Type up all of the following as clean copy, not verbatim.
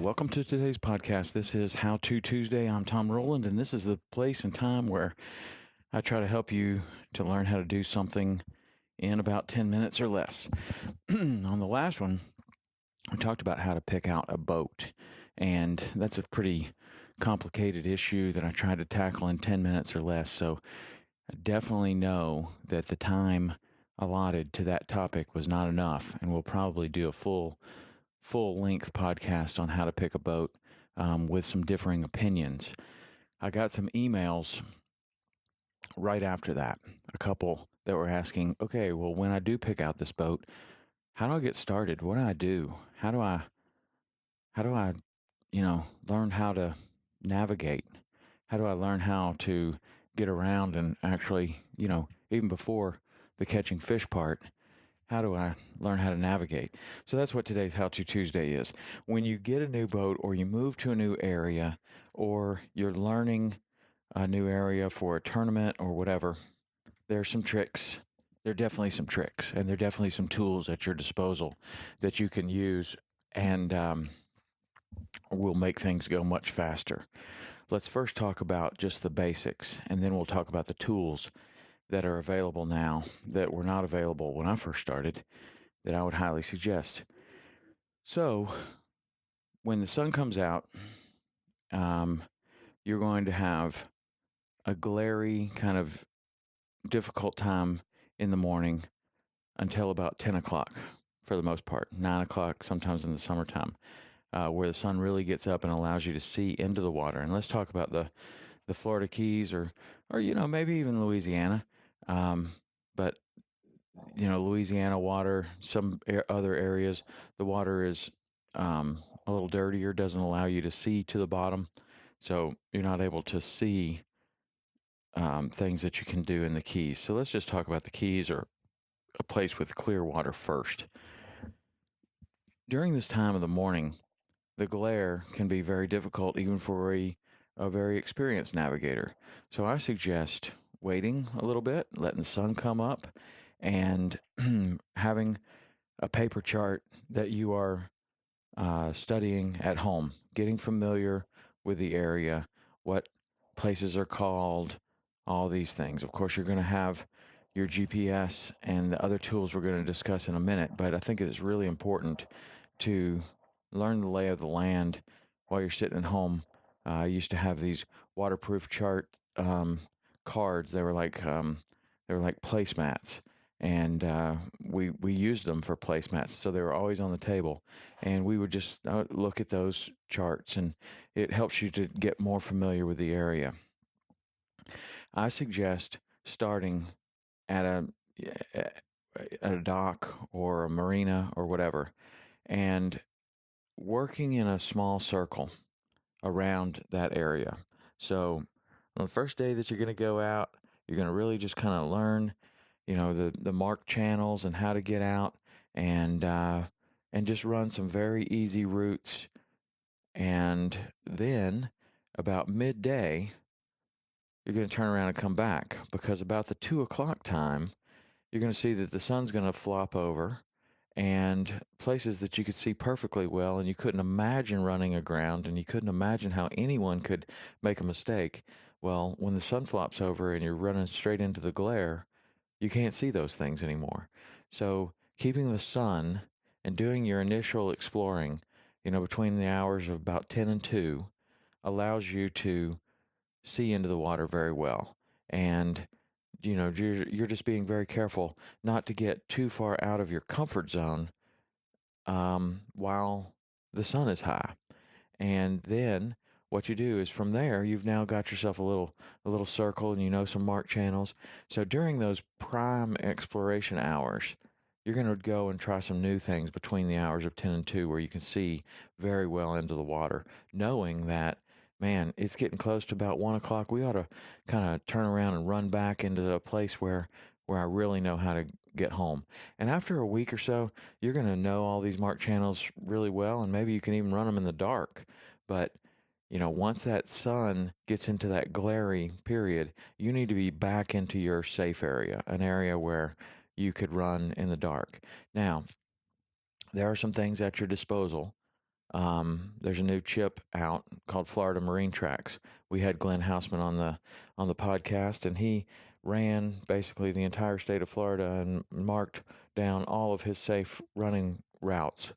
welcome to today's podcast. This is How To Tuesday. I'm Tom Rowland, and this is the place and time where I try to help you to learn how to do something in about 10 minutes or less. On the last one, we talked about how to pick out a boat, and that's a pretty complicated issue that I tried to tackle in 10 minutes or less. So I definitely know that the time allotted to that topic was not enough, and we'll probably do a full-length podcast on how to pick a boat with some differing opinions. I got some emails right after that, a couple that were asking, okay, well, when I do pick out this boat, how do I get started? What do I do? How do I learn how to navigate? How do I learn how to get around and actually, even before the catching fish part, how do I learn how to navigate? So that's what today's How To Tuesday is. When you get a new boat or you move to a new area or you're learning a new area for a tournament or whatever, there's some tricks. There are definitely some tricks, and there are definitely some tools at your disposal that you can use and will make things go much faster. Let's first talk about just the basics, and then we'll talk about the tools that are available now that were not available when I first started that I would highly suggest. So when the sun comes out, you're going to have a glary kind of difficult time in the morning until about 10 o'clock for the most part, 9 o'clock sometimes in the summertime, where the sun really gets up and allows you to see into the water. And let's talk about the Florida Keys or maybe even Louisiana. But Louisiana water, some other areas, the water is a little dirtier, doesn't allow you to see to the bottom. So you're not able to see things that you can do in the Keys. So let's just talk about the Keys or a place with clear water first. During this time of the morning, the glare can be very difficult even for a very experienced navigator. So I suggest waiting a little bit, letting the sun come up, and having a paper chart that you are studying at home, getting familiar with the area, what places are called, all these things. Of course, you're going to have your GPS and the other tools we're going to discuss in a minute, but I think it's really important to learn the lay of the land while you're sitting at home. I used to have these waterproof chart cards. They were like placemats, and we used them for placemats. So they were always on the table, and we would just look at those charts, and it helps you to get more familiar with the area. I suggest starting at a dock or a marina or whatever, and working in a small circle around that area. So on the first day that you're going to go out, you're going to really just kind of learn, the marked channels and how to get out, and just run some very easy routes. And then about midday, you're going to turn around and come back, because about the 2 o'clock time, you're going to see that the sun's going to flop over, and places that you could see perfectly well and you couldn't imagine running aground, and you couldn't imagine how anyone could make a mistake. Well, when the sun flops over and you're running straight into the glare, you can't see those things anymore. So keeping the sun and doing your initial exploring, between the hours of about 10 and 2 allows you to see into the water very well. And you're just being very careful not to get too far out of your comfort zone while the sun is high. And then what you do is from there, you've now got yourself a little circle, and some marked channels. So during those prime exploration hours, you're going to go and try some new things between the hours of 10 and 2 where you can see very well into the water, knowing that, man, it's getting close to about 1 o'clock. We ought to kind of turn around and run back into a place where I really know how to get home. And after a week or so, you're going to know all these marked channels really well, and maybe you can even run them in the dark. But, once that sun gets into that glary period, you need to be back into your safe area, an area where you could run in the dark. Now, there are some things at your disposal There's a new chip out called Florida Marine Tracks. We had Glenn Hausman on the podcast, and he ran basically the entire state of Florida and marked down all of his safe running routes.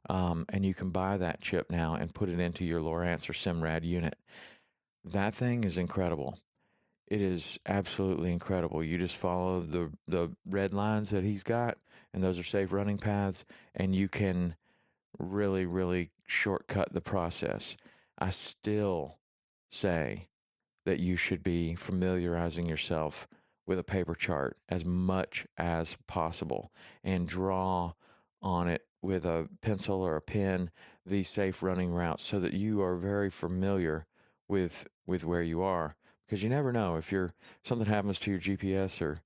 And you can buy that chip now and put it into your Lowrance or Simrad unit. That thing is incredible. It is absolutely incredible. You just follow the red lines that he's got, and those are safe running paths, and you can really, really shortcut the process. I still say that you should be familiarizing yourself with a paper chart as much as possible and draw on it with a pencil or a pen these safe running routes so that you are very familiar with where you are, because you never know if you're something happens to your GPS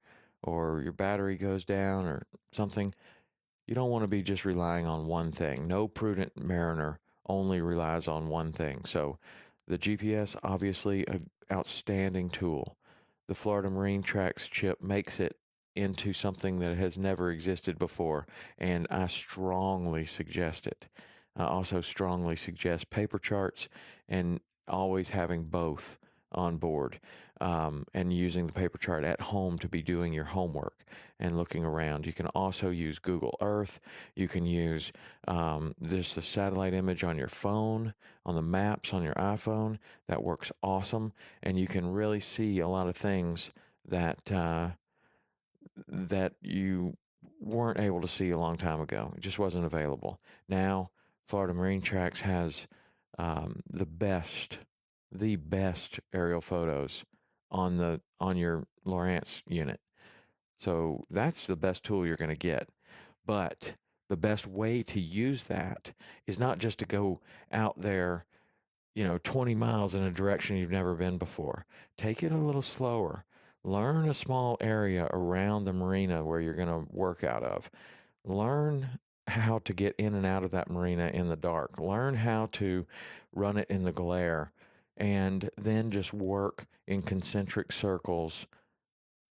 or your battery goes down or something. You don't want to be just relying on one thing. No prudent mariner only relies on one thing. So the GPS, obviously, an outstanding tool. The Florida Marine Tracks chip makes it into something that has never existed before, and I strongly suggest it. I also strongly suggest paper charts and always having both on board, and using the paper chart at home to be doing your homework and looking around. You can also use Google Earth. You can use just a satellite image on your phone, on the maps on your iPhone. That works awesome, and you can really see a lot of things that that you weren't able to see a long time ago. It just wasn't available. Now, Florida Marine Tracks has the best aerial photos on your Lowrance unit. So that's the best tool you're going to get. But the best way to use that is not just to go out there, 20 miles in a direction you've never been before. Take it a little slower. Learn a small area around the marina where you're going to work out of. Learn how to get in and out of that marina in the dark. Learn how to run it in the glare, and then just work in concentric circles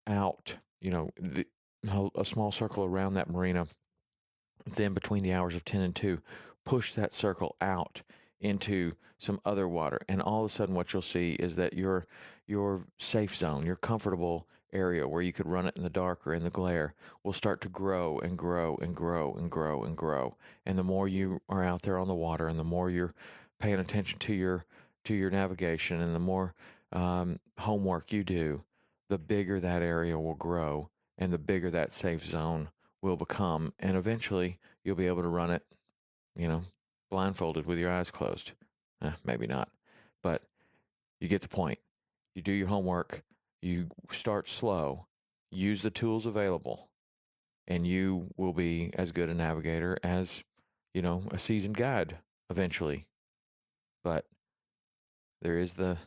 out, a small circle around that marina. Then between the hours of 10 and 2, push that circle out into some other water. And all of a sudden what you'll see is that your safe zone, your comfortable area where you could run it in the dark or in the glare, will start to grow and grow and grow and grow and grow. And the more you are out there on the water, and the more you're paying attention to your navigation, and the more homework you do, the bigger that area will grow, and the bigger that safe zone will become. And eventually you'll be able to run it, blindfolded with your eyes closed. Maybe not, but you get the point. You do your homework, you start slow, use the tools available, and you will be as good a navigator as, a seasoned guide eventually. But there is the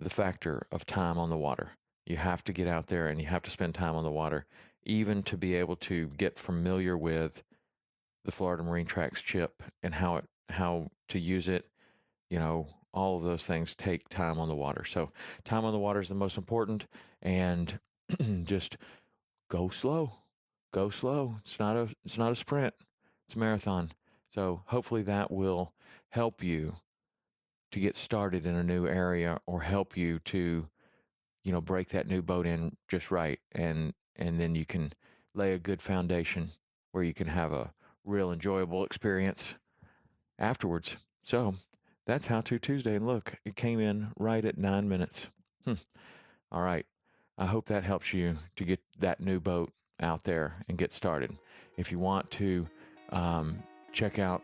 factor of time on the water. You have to get out there and you have to spend time on the water, even to be able to get familiar with the Florida Marine Tracks chip and how to use it. All of those things take time on the water. So time on the water is the most important, and just go slow. Go slow. It's not a sprint. It's a marathon. So hopefully that will help you to get started in a new area, or help you to, break that new boat in just right, and then you can lay a good foundation where you can have a real enjoyable experience afterwards. So that's How To Tuesday, and look, it came in right at 9 minutes. All right. I hope that helps you to get that new boat out there and get started. If you want to check out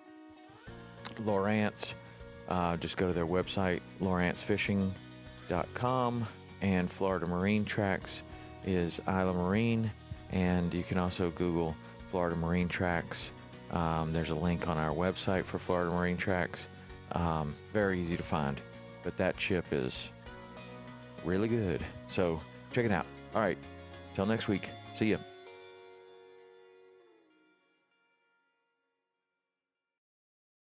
Lowrance, just go to their website, lowrancefishing.com, and Florida Marine Tracks is Isla Marine, and you can also Google Florida Marine Tracks. There's a link on our website for Florida Marine Tracks. Very easy to find, but that chip is really good. So check it out. All right. Till next week. See ya.